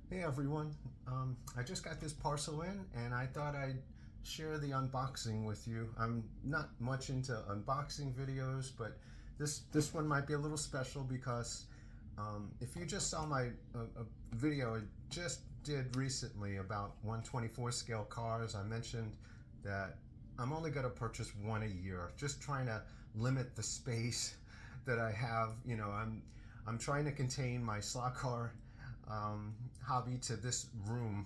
Hey everyone, I just got this parcel in and I thought I'd share the unboxing with you. I'm not much into unboxing videos, but this one might be a little special because if you just saw my video I just did recently about 124 scale cars, I mentioned that I'm only going to purchase one a year, just trying to limit the space that I have. I'm trying to contain my slot car hobby to this room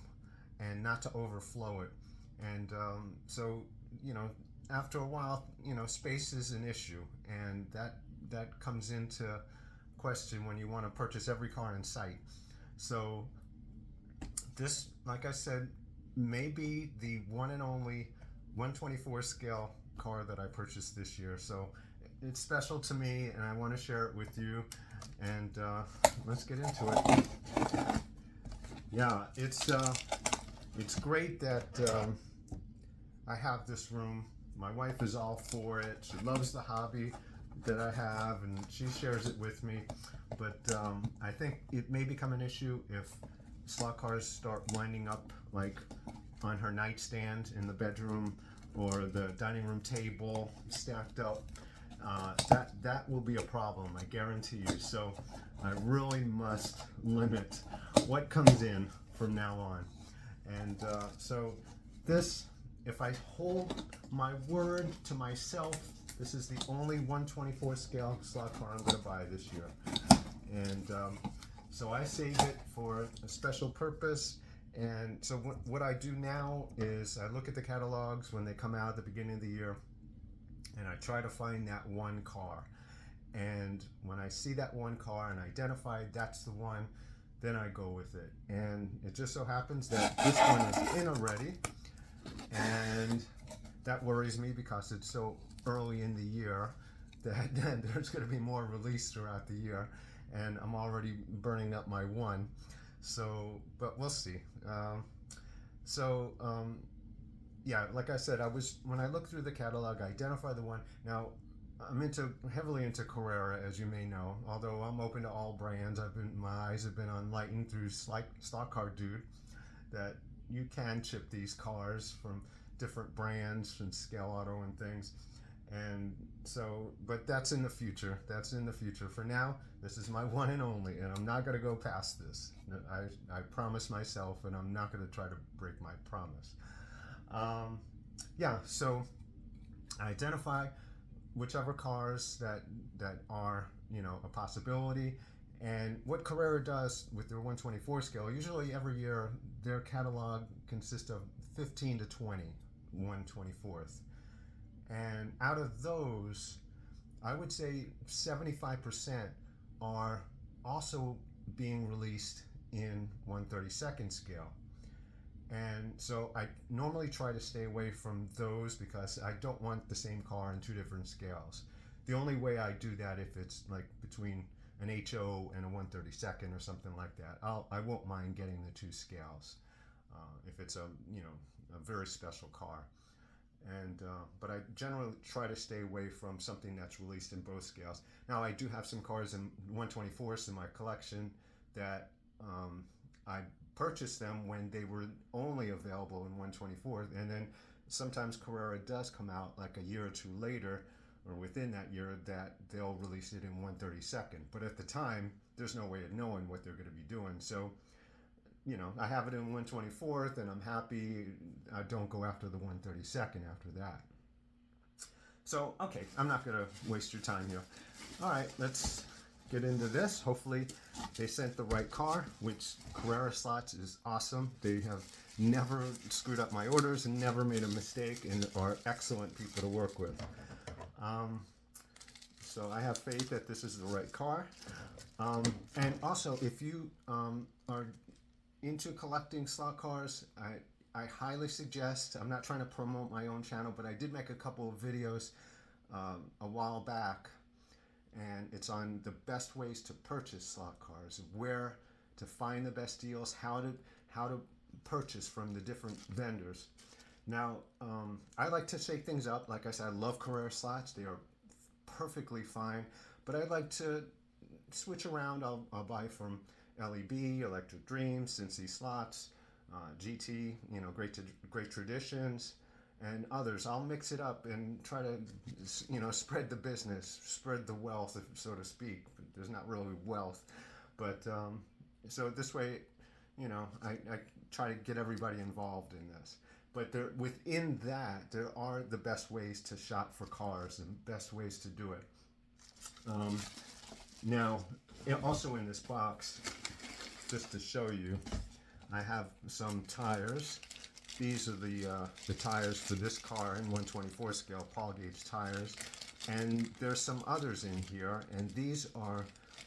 and not to overflow it. And so, you know, after a while, space is an issue, and that comes into question when you want to purchase every car in sight. So this, like I said, may be the one and only 124 scale car that I purchased this year. So it's special to me, and I want to share it with you. And let's get into it. Yeah, it's great that I have this room. My wife is all for it. She loves the hobby that I have, and she shares it with me. But I think it may become an issue if slot cars start winding up like on her nightstand in the bedroom or the dining room table stacked up. That will be a problem, I guarantee you. So I really must limit what comes in from now on. And so this, if I hold my word to myself, this is the only 124 scale slot car I'm going to buy this year. And so I save it for a special purpose. And so what I do now is I look at the catalogs when they come out at the beginning of the year, and I try to find that one car. And when I see that one car and identify that's the one, then I go with it. And it just so happens that this one is in already, and that worries me because it's so early in the year that there's going to be more released throughout the year, and I'm already burning up my one. So, but we'll see. So, yeah, like I said, when I look through the catalog, I identify the one. Now, I'm heavily into Carrera, as you may know. Although I'm open to all brands, my eyes have been enlightened through Stock Car Dude that you can chip these cars from different brands and Scale Auto and things. And so, but that's in the future. That's in the future. For now, this is my one and only, and I'm not going to go past this. I promise myself, and I'm not going to try to break my promise. Yeah, so I identify whichever cars that are a possibility. And what Carrera does with their 124 scale, usually every year their catalog consists of 15 to 20 124th. And out of those, I would say 75% are also being released in 132nd scale. And so I normally try to stay away from those because I don't want the same car in two different scales. The only way I do that if it's like between an HO and a 132nd or something like that. I won't mind getting the two scales if it's a very special car. And but I generally try to stay away from something that's released in both scales. Now I do have some cars in 124s in my collection that I purchased them when they were only available in 124, and then sometimes Carrera does come out like a year or two later or within that year that they'll release it in 132nd, but at the time there's no way of knowing what they're going to be doing. So I have it in 124th and I'm happy. I don't go after the 132nd after that. So okay, I'm not going to waste your time here. All right, let's get into this. Hopefully they sent the right car, which Carrera Slots is awesome. They have never screwed up my orders and never made a mistake and are excellent people to work with. So I have faith that this is the right car. And also, if you are into collecting slot cars, I highly suggest, I'm not trying to promote my own channel, but I did make a couple of videos a while back, and it's on the best ways to purchase slot cars, where to find the best deals, how to purchase from the different vendors. Now, I like to shake things up. Like I said, I love Carrera slots. They are perfectly fine, but I like to switch around. I'll buy from LEB, Electric Dreams, Cincy Slots, GT, Great Traditions, and others. I'll mix it up and try to, spread the business, spread the wealth, so to speak. There's not really wealth, but so this way, I try to get everybody involved in this. But within that, there are the best ways to shop for cars and best ways to do it. Now, also in this box, just to show you, I have some tires. These are the tires for this car in 124 scale Paul gauge tires, and there's some others in here, and these are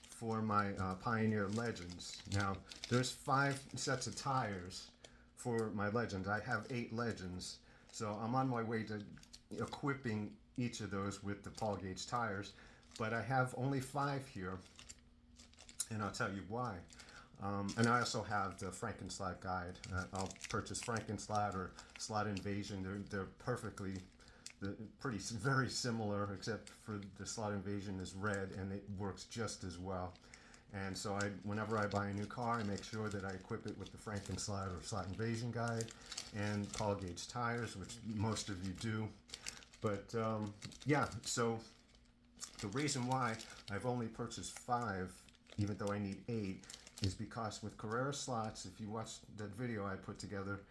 for my Pioneer Legends. Now, there's 5 sets of tires for my Legends. I have 8 Legends, so I'm on my way to equipping each of those with the Paul gauge tires, but I have only 5 here, and I'll tell you why. And I also have the Frankenslot guide. I'll purchase Frankenslot or Slot Invasion. They're very similar, except for the Slot Invasion is red and it works just as well. And so whenever I buy a new car, I make sure that I equip it with the Frankenslot or Slot Invasion guide and Paul gauge tires, which most of you do. But yeah, so the reason why I've only purchased 5, even though I need 8, is because with Carrera slots, if you watch that video I put together,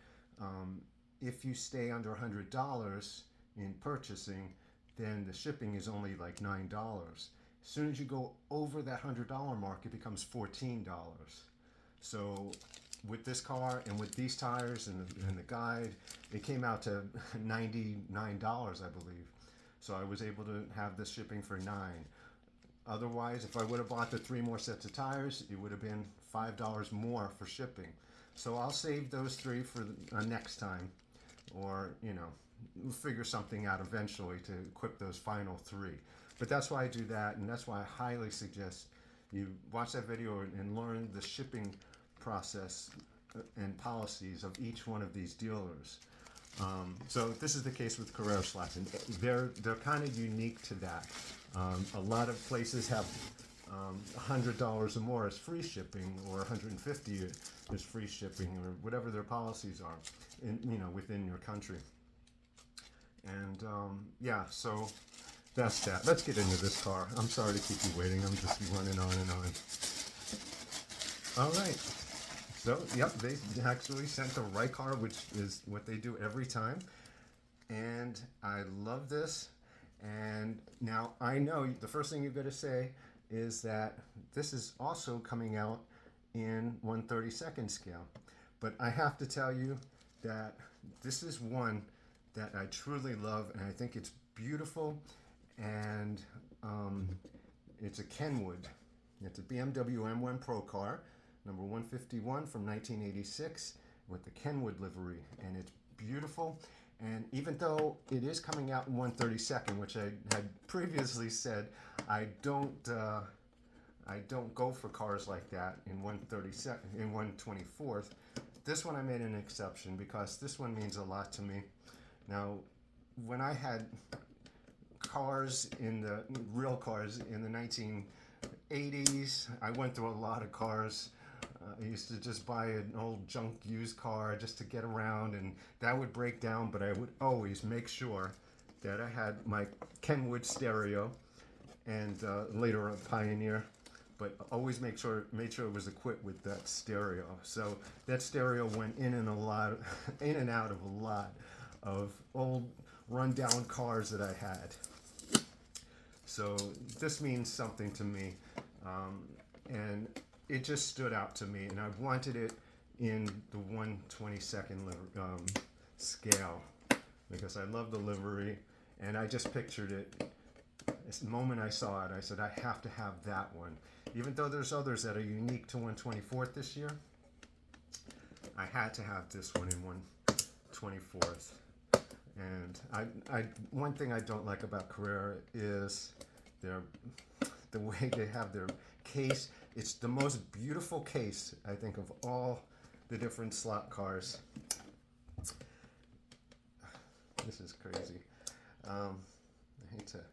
if you stay under $100 in purchasing, then the shipping is only like $9. As soon as you go over that $100 mark, it becomes $14. So with this car and with these tires and the guide, it came out to $99, I believe. So I was able to have the shipping for $9. Otherwise, if I would have bought the 3 more sets of tires, it would have been $5 more for shipping. So I'll save those 3 for next time, or we'll figure something out eventually to equip those final 3. But that's why I do that, and that's why I highly suggest you watch that video and learn the shipping process and policies of each one of these dealers. So this is the case with Carrera slots, and they're kind of unique to that. A lot of places have $100 or more as free shipping, or $150 is free shipping, or whatever their policies are, within your country. And yeah, so that's that. Let's get into this car. I'm sorry to keep you waiting. I'm just running on and on. All right. So, yep, they actually sent the right car, which is what they do every time. And I love this. And now I know the first thing you're going to say is that this is also coming out in 1/32 scale. But I have to tell you that this is one that I truly love, and I think it's beautiful. And it's a Kenwood. It's a BMW M1 Pro car, number 151 from 1986, with the Kenwood livery, and it's beautiful. And even though it is coming out in 1/32, which I had previously said, I don't go for cars like that in 1/32, in 1/24. This one I made an exception because this one means a lot to me. Now, when I had real cars in the 1980s, I went through a lot of cars. I used to just buy an old junk used car just to get around, and that would break down, but I would always make sure that I had my Kenwood stereo, and later a Pioneer, but always made sure it was equipped with that stereo. So that stereo went in and out of a lot of old rundown cars that I had. So this means something to me, and it just stood out to me, and I wanted it in the 1/22 scale because I love the livery, and I just pictured it. The moment I saw it, I said, I have to have that one. Even though there's others that are unique to 1/24 this year, I had to have this one in 1/24. And one thing I don't like about Carrera is the way they have their case. It's the most beautiful case, I think, of all the different slot cars. This is crazy. I hate to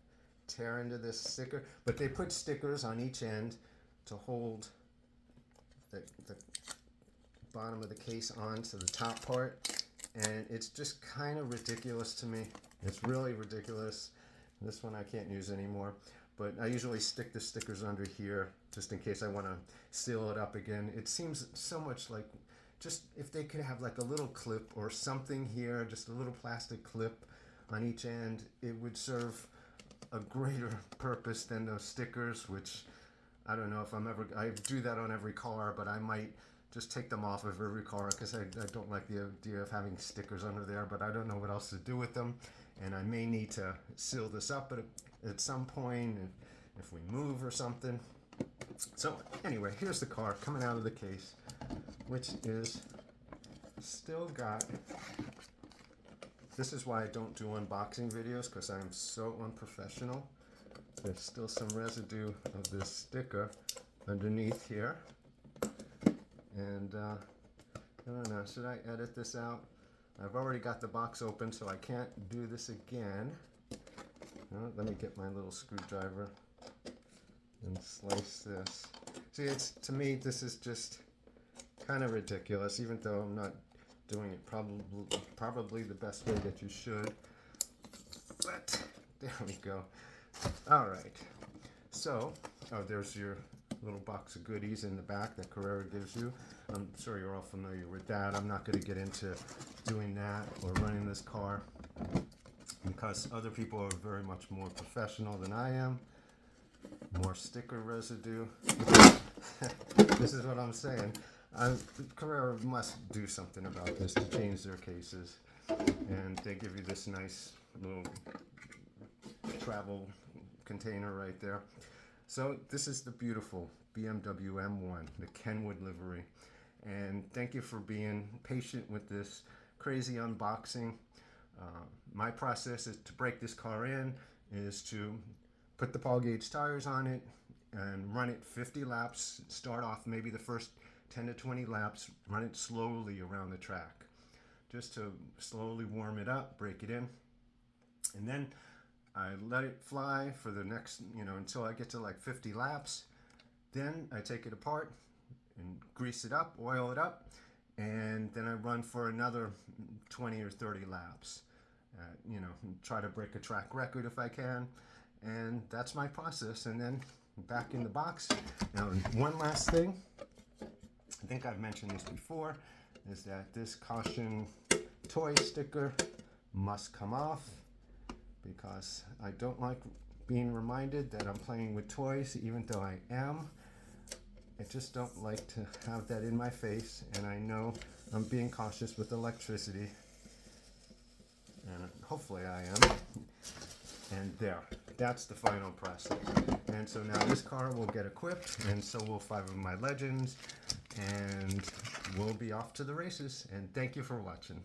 tear into this sticker, but they put stickers on each end to hold the bottom of the case onto the top part, and it's just kind of ridiculous to me. It's really ridiculous. This one I can't use anymore, but I usually stick the stickers under here just in case I want to seal it up again. It seems so much like, just if they could have like a little clip or something here, just a little plastic clip on each end, it would serve a greater purpose than those stickers, which I don't know if I do that on every car, but I might just take them off of every car because I don't like the idea of having stickers under there, but I don't know what else to do with them. And I may need to seal this up at some point if we move or something. So anyway, here's the car coming out of the case, which is still got, this is why I don't do unboxing videos, because I'm so unprofessional. There's still some residue of this sticker underneath here. And I don't know, should I edit this out? I've already got the box open, so I can't do this again. Let me get my little screwdriver and slice this. See, to me, this is just kind of ridiculous, even though I'm not doing it probably the best way that you should. But there we go. All right. So, there's your little box of goodies in the back that Carrera gives you. I'm sure you're all familiar with that. I'm not going to get into doing that or running this car because other people are very much more professional than I am. More sticker residue. This is what I'm saying. Carrera must do something about this to change their cases. And they give you this nice little travel container right there. So this is the beautiful BMW M1, the Kenwood livery. And thank you for being patient with this crazy unboxing. My process is to break this car in, is to put the Paul gauge tires on it and run it 50 laps. Start off maybe the first 10 to 20 laps, run it slowly around the track, just to slowly warm it up, break it in. And then I let it fly for the next, until I get to like 50 laps. Then I take it apart and grease it up, oil it up, and then I run for another 20 or 30 laps. Try to break a track record if I can. And that's my process. And then back in the box. Now, one last thing. I think I've mentioned this before, is that this caution toy sticker must come off, because I don't like being reminded that I'm playing with toys, even though I am. I just don't like to have that in my face, and I know I'm being cautious with electricity, and hopefully I am. And that's the final process. And so now this car will get equipped, and so will 5 of my legends, and we'll be off to the races. And thank you for watching.